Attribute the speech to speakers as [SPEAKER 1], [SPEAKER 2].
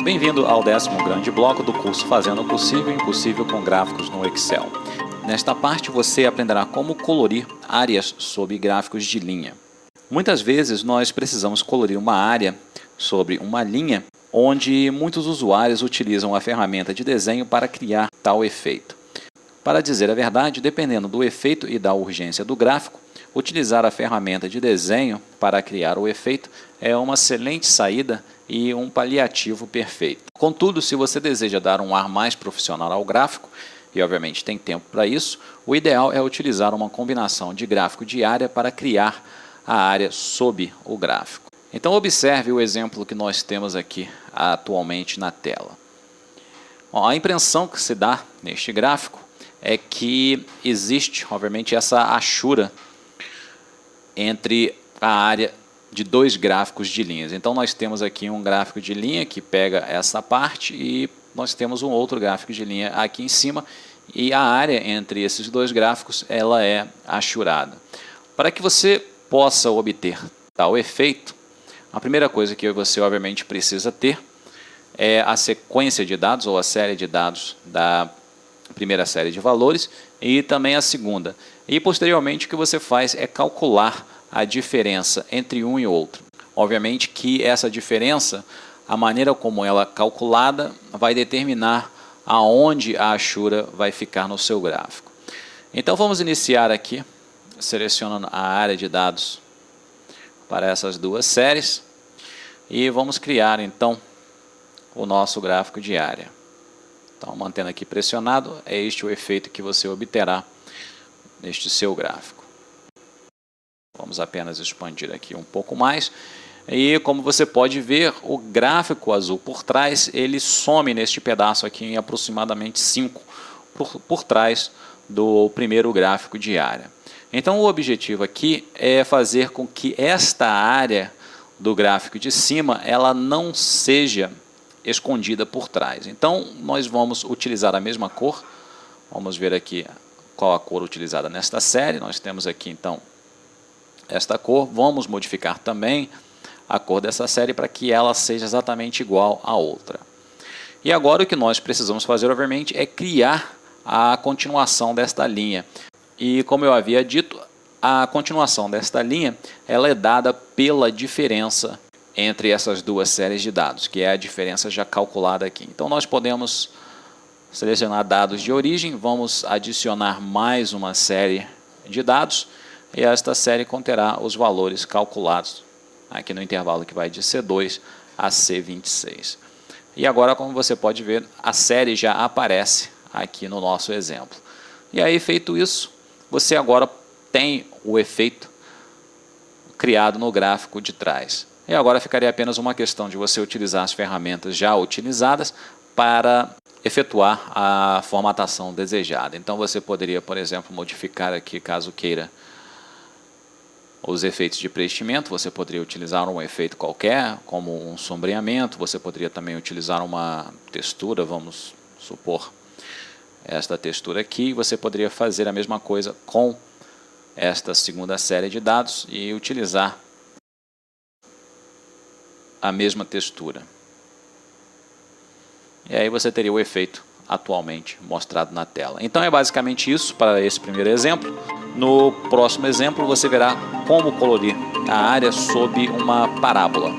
[SPEAKER 1] Bem-vindo ao 10º grande bloco do curso Fazendo o Possível e Impossível com Gráficos no Excel. Nesta parte você aprenderá como colorir áreas sob gráficos de linha. Muitas vezes nós precisamos colorir uma área sobre uma linha onde muitos usuários utilizam a ferramenta de desenho para criar tal efeito. Para dizer a verdade, dependendo do efeito e da urgência do gráfico, utilizar a ferramenta de desenho para criar o efeito é uma excelente saída e um paliativo perfeito. Contudo, se você deseja dar um ar mais profissional ao gráfico, e obviamente tem tempo para isso, o ideal é utilizar uma combinação de gráfico de área para criar a área sob o gráfico. Então observe o exemplo que nós temos aqui atualmente na tela. Bom, a impressão que se dá neste gráfico é que existe, obviamente, essa achura entre a área de dois gráficos de linhas. Então nós temos aqui um gráfico de linha que pega essa parte e nós temos um outro gráfico de linha aqui em cima e a área entre esses dois gráficos ela é achurada. Para que você possa obter tal efeito, a primeira coisa que você obviamente precisa ter é a sequência de dados ou a série de dados da primeira série de valores e também a segunda. E posteriormente o que você faz é calcular a diferença entre um e outro. Obviamente que essa diferença, a maneira como ela é calculada, vai determinar aonde a achura vai ficar no seu gráfico. Então vamos iniciar aqui, selecionando a área de dados para essas duas séries e vamos criar então o nosso gráfico de área. Então mantendo aqui pressionado, é este o efeito que você obterá neste seu gráfico. Vamos apenas expandir aqui um pouco mais. E como você pode ver, o gráfico azul por trás, ele some neste pedaço aqui em aproximadamente 5 por trás do primeiro gráfico de área. Então o objetivo aqui é fazer com que esta área do gráfico de cima, ela não seja escondida por trás. Então nós vamos utilizar a mesma cor. Vamos ver aqui qual a cor utilizada nesta série. Nós temos aqui então esta cor. Vamos modificar também a cor dessa série para que ela seja exatamente igual à outra. E agora o que nós precisamos fazer, obviamente, é criar a continuação desta linha. E como eu havia dito, a continuação desta linha ela é dada pela diferença entre essas duas séries de dados, que é a diferença já calculada aqui. Então nós podemos selecionar dados de origem, vamos adicionar mais uma série de dados, e esta série conterá os valores calculados aqui no intervalo que vai de C2 a C26. E agora, como você pode ver, a série já aparece aqui no nosso exemplo. E aí, feito isso, você agora tem o efeito criado no gráfico de trás. E agora ficaria apenas uma questão de você utilizar as ferramentas já utilizadas para efetuar a formatação desejada. Então você poderia, por exemplo, modificar aqui, caso queira, os efeitos de preenchimento. Você poderia utilizar um efeito qualquer, como um sombreamento. Você poderia também utilizar uma textura, vamos supor esta textura aqui. Você poderia fazer a mesma coisa com esta segunda série de dados e utilizar a mesma textura. E aí você teria o efeito atualmente mostrado na tela. Então é basicamente isso para esse primeiro exemplo. No próximo exemplo você verá como colorir a área sob uma parábola.